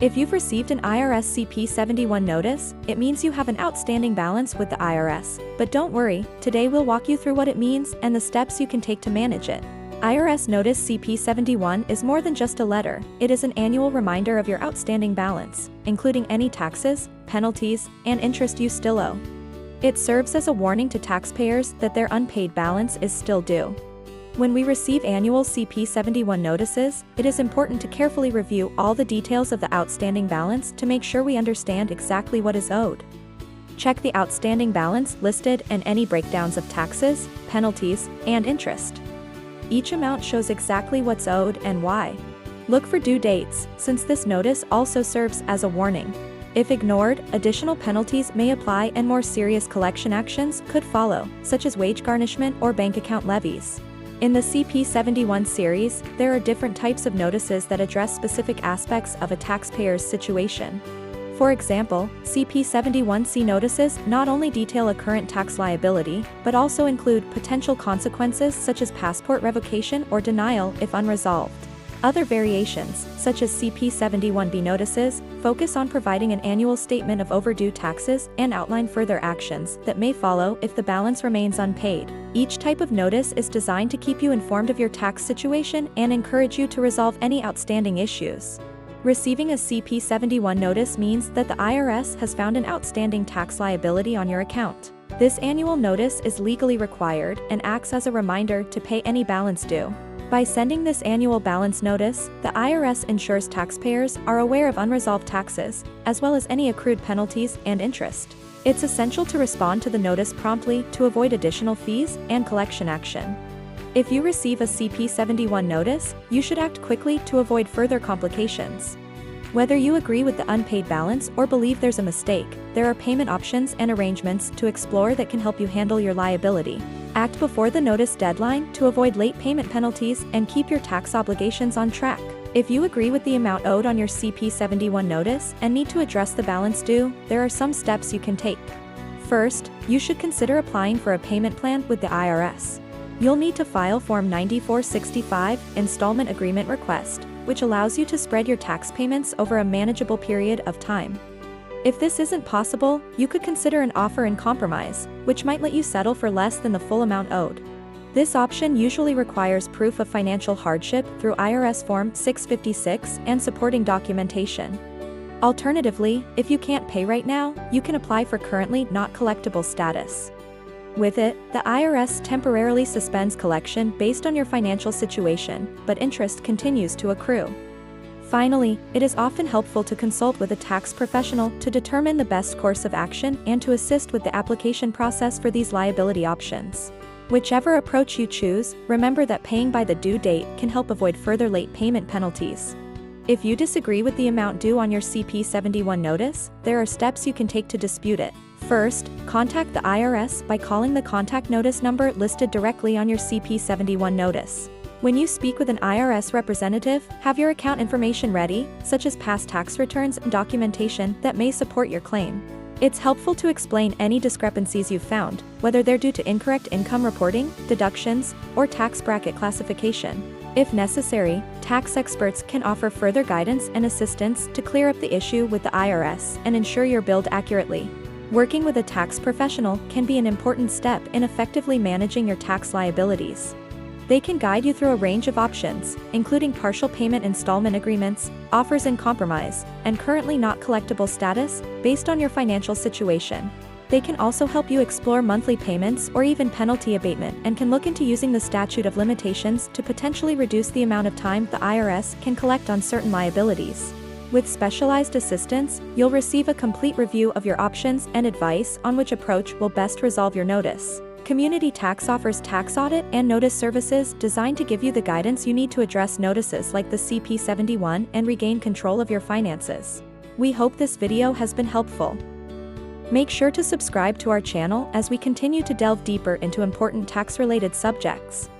If you've received an IRS CP71 notice, it means you have an outstanding balance with the IRS. But don't worry, today we'll walk you through what it means and the steps you can take to manage it. IRS Notice CP71 is more than just a letter. It is an annual reminder of your outstanding balance, including any taxes, penalties, and interest you still owe. It serves as a warning to taxpayers that their unpaid balance is still due. When we receive annual CP71 notices, it is important to carefully review all the details of the outstanding balance to make sure we understand exactly what is owed. Check the outstanding balance listed and any breakdowns of taxes, penalties, and interest. Each amount shows exactly what's owed and why. Look for due dates, since this notice also serves as a warning. If ignored, additional penalties may apply and more serious collection actions could follow, such as wage garnishment or bank account levies. In the CP71 series, there are different types of notices that address specific aspects of a taxpayer's situation. For example, CP71C notices not only detail a current tax liability, but also include potential consequences such as passport revocation or denial if unresolved. Other variations, such as CP71B notices, focus on providing an annual statement of overdue taxes and outline further actions that may follow if the balance remains unpaid. Each type of notice is designed to keep you informed of your tax situation and encourage you to resolve any outstanding issues. Receiving a CP71 notice means that the IRS has found an outstanding tax liability on your account. This annual notice is legally required and acts as a reminder to pay any balance due. By sending this annual balance notice, the IRS ensures taxpayers are aware of unresolved taxes, as well as any accrued penalties and interest. It's essential to respond to the notice promptly to avoid additional fees and collection action. If you receive a CP71 notice, you should act quickly to avoid further complications. Whether you agree with the unpaid balance or believe there's a mistake, there are payment options and arrangements to explore that can help you handle your liability. Act before the notice deadline to avoid late payment penalties and keep your tax obligations on track. If you agree with the amount owed on your CP71 notice and need to address the balance due, there are some steps you can take. First, you should consider applying for a payment plan with the IRS. You'll need to file Form 9465 Installment Agreement Request, which allows you to spread your tax payments over a manageable period of time. If this isn't possible, you could consider an offer in compromise, which might let you settle for less than the full amount owed. This option usually requires proof of financial hardship through IRS Form 656 and supporting documentation. Alternatively, if you can't pay right now, you can apply for currently not collectible status. With it, the IRS temporarily suspends collection based on your financial situation, but interest continues to accrue. Finally, it is often helpful to consult with a tax professional to determine the best course of action and to assist with the application process for these liability options. Whichever approach you choose, remember that paying by the due date can help avoid further late payment penalties. If you disagree with the amount due on your CP71 notice, there are steps you can take to dispute it. First, contact the IRS by calling the contact notice number listed directly on your CP71 notice. When you speak with an IRS representative, have your account information ready, such as past tax returns and documentation that may support your claim. It's helpful to explain any discrepancies you've found, whether they're due to incorrect income reporting, deductions, or tax bracket classification. If necessary, tax experts can offer further guidance and assistance to clear up the issue with the IRS and ensure you're billed accurately. Working with a tax professional can be an important step in effectively managing your tax liabilities. They can guide you through a range of options, including partial payment installment agreements, offers in compromise, and currently not collectible status, based on your financial situation. They can also help you explore monthly payments or even penalty abatement and can look into using the statute of limitations to potentially reduce the amount of time the IRS can collect on certain liabilities. With specialized assistance, you'll receive a complete review of your options and advice on which approach will best resolve your notice. Community Tax offers tax audit and notice services designed to give you the guidance you need to address notices like the CP71 and regain control of your finances. We hope this video has been helpful. Make sure to subscribe to our channel as we continue to delve deeper into important tax-related subjects.